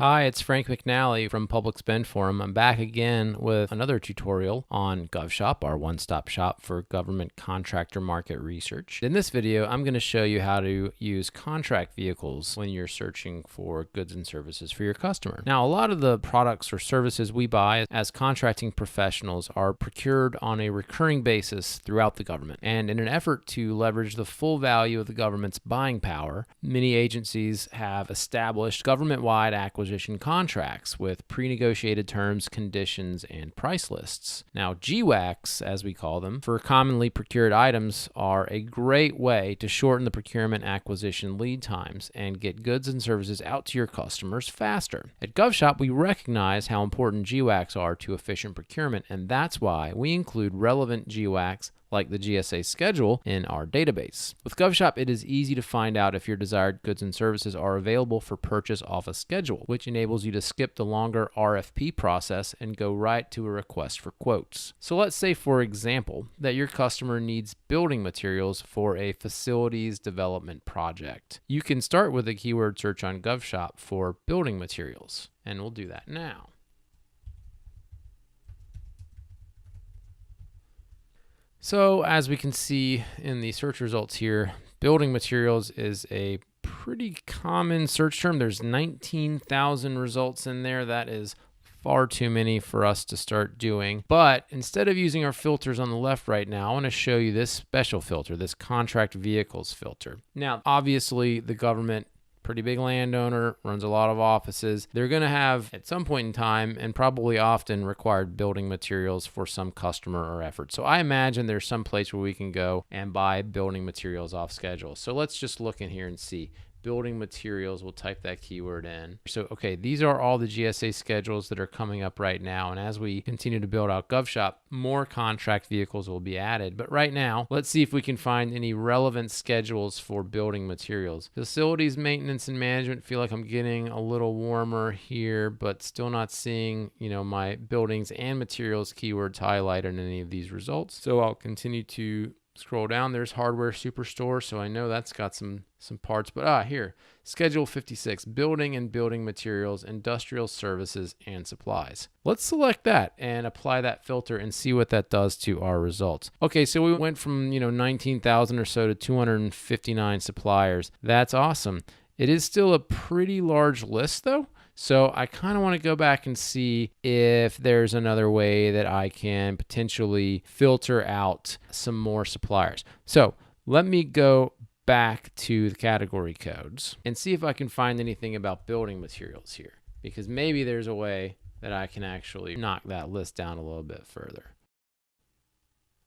Hi, it's Frank McNally from Public Spend Forum. I'm back again with another tutorial on GovShop, our one-stop shop for government contractor market research. In this video, I'm going to show you how to use contract vehicles when you're searching for goods and services for your customer. Now, a lot of the products or services we buy as contracting professionals are procured on a recurring basis throughout the government. And in an effort to leverage the full value of the government's buying power, many agencies have established government-wide acquisition contracts with pre-negotiated terms, conditions, and price lists. Now, GWACs, as we call them, for commonly procured items are a great way to shorten the procurement acquisition lead times and get goods and services out to your customers faster. At GovShop, we recognize how important GWACs are to efficient procurement, and that's why we include relevant GWACs like the GSA schedule in our database. With GovShop, it is easy to find out if your desired goods and services are available for purchase off a schedule, which enables you to skip the longer RFP process and go right to a request for quotes. So let's say, for example, that your customer needs building materials for a facilities development project. You can start with a keyword search on GovShop for building materials, and we'll do that now. So as we can see in the search results here, building materials is a pretty common search term. There's 19,000 results in there. That is far too many for us to start doing. But instead of using our filters on the left right now, I want to show you this special filter, this contract vehicles filter. Now, obviously the government, pretty big landowner, runs a lot of offices. They're going to have, at some point in time, and probably often, required building materials for some customer or effort. So I imagine there's some place where we can go and buy building materials off schedule. So let's just look in here and see. Building materials, we'll type that keyword in. So, okay, these are all the GSA schedules that are coming up right now. And as we continue to build out GovShop, more contract vehicles will be added. But right now, let's see if we can find any relevant schedules for building materials. Facilities, maintenance, and management, feel like I'm getting a little warmer here, but still not seeing, my buildings and materials keywords highlighted in any of these results. So I'll continue to scroll down. There's hardware superstore, so I know that's got some parts, but here, schedule 56, building and building materials, industrial services and supplies. Let's select that and apply that filter and see what that does to our results. Okay, so we went from 19,000 or so to 259 suppliers. That's awesome. It is still a pretty large list though. So I kind of want to go back and see if there's another way that I can potentially filter out some more suppliers. So let me go back to the category codes and see if I can find anything about building materials here, because maybe there's a way that I can actually knock that list down a little bit further.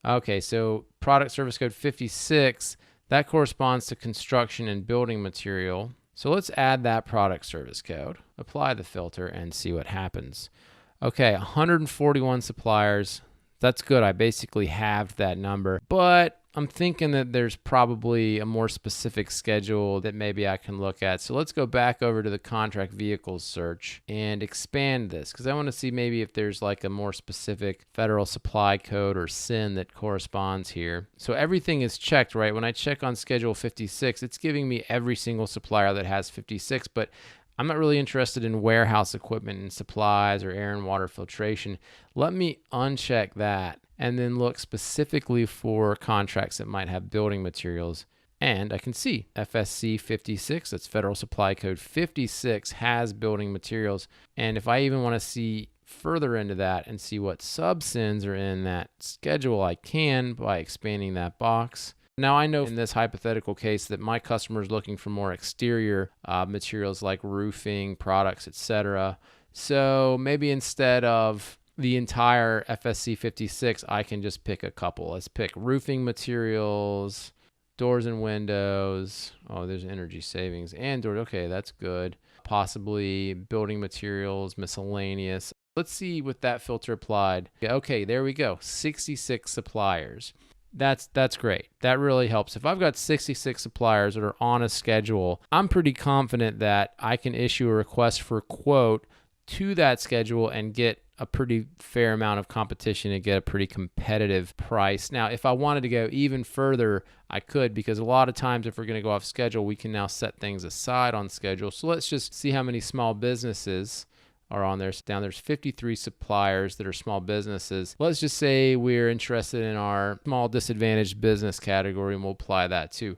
Okay, so product service code 56, that corresponds to construction and building material. So let's add that product service code, apply the filter, and see what happens. Okay, 141 suppliers. That's good. I basically halved that number, but I'm thinking that there's probably a more specific schedule that maybe I can look at. So let's go back over to the contract vehicles search and expand this, because I want to see maybe if there's like a more specific federal supply code or SIN that corresponds here. So everything is checked, right? When I check on schedule 56, it's giving me every single supplier that has 56, but I'm not really interested in warehouse equipment and supplies or air and water filtration. Let me uncheck that and then look specifically for contracts that might have building materials. And I can see FSC 56, that's Federal Supply Code 56, has building materials. And if I even want to see further into that and see what sub-SINs are in that schedule, I can by expanding that box. Now, I know in this hypothetical case that my customer is looking for more exterior materials like roofing, products, etc. So maybe instead of the entire FSC 56, I can just pick a couple. Let's pick roofing materials, doors and windows. Oh, there's energy savings and doors. Okay, that's good. Possibly building materials, miscellaneous. Let's see with that filter applied. Okay, there we go. 66 suppliers. That's great. That really helps. If I've got 66 suppliers that are on a schedule, I'm pretty confident that I can issue a request for quote to that schedule and get a pretty fair amount of competition and get a pretty competitive price. Now, if I wanted to go even further, I could, because a lot of times if we're going to go off schedule, we can now set things aside on schedule. So let's just see how many small businesses are on there. Down there's 53 suppliers that are small businesses. Let's just say we're interested in our small disadvantaged business category, and we'll apply that too.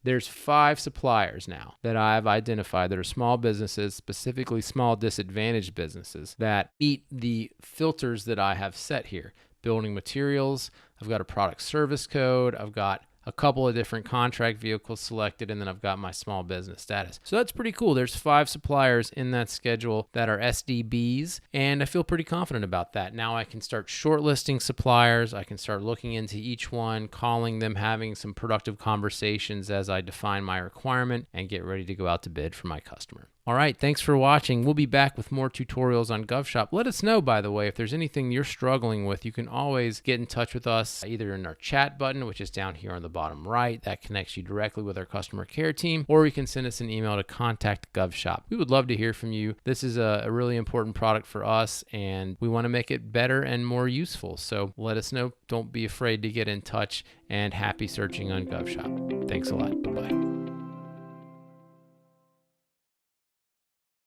There's 5 suppliers now that I've identified that are small businesses, specifically small disadvantaged businesses, that meet the filters that I have set here. Building materials, I've got a product service code, I've got a couple of different contract vehicles selected, and then I've got my small business status. So that's pretty cool. There's 5 suppliers in that schedule that are SDBs, and I feel pretty confident about that. Now I can start shortlisting suppliers. I can start looking into each one, calling them, having some productive conversations as I define my requirement and get ready to go out to bid for my customer. All right, thanks for watching. We'll be back with more tutorials on GovShop. Let us know, by the way, if there's anything you're struggling with. You can always get in touch with us either in our chat button, which is down here on the bottom right. That connects you directly with our customer care team, or you can send us an email to contact@govshop. We would love to hear from you. This is a really important product for us, and we want to make it better and more useful. So let us know. Don't be afraid to get in touch, and happy searching on GovShop. Thanks a lot. Bye-bye.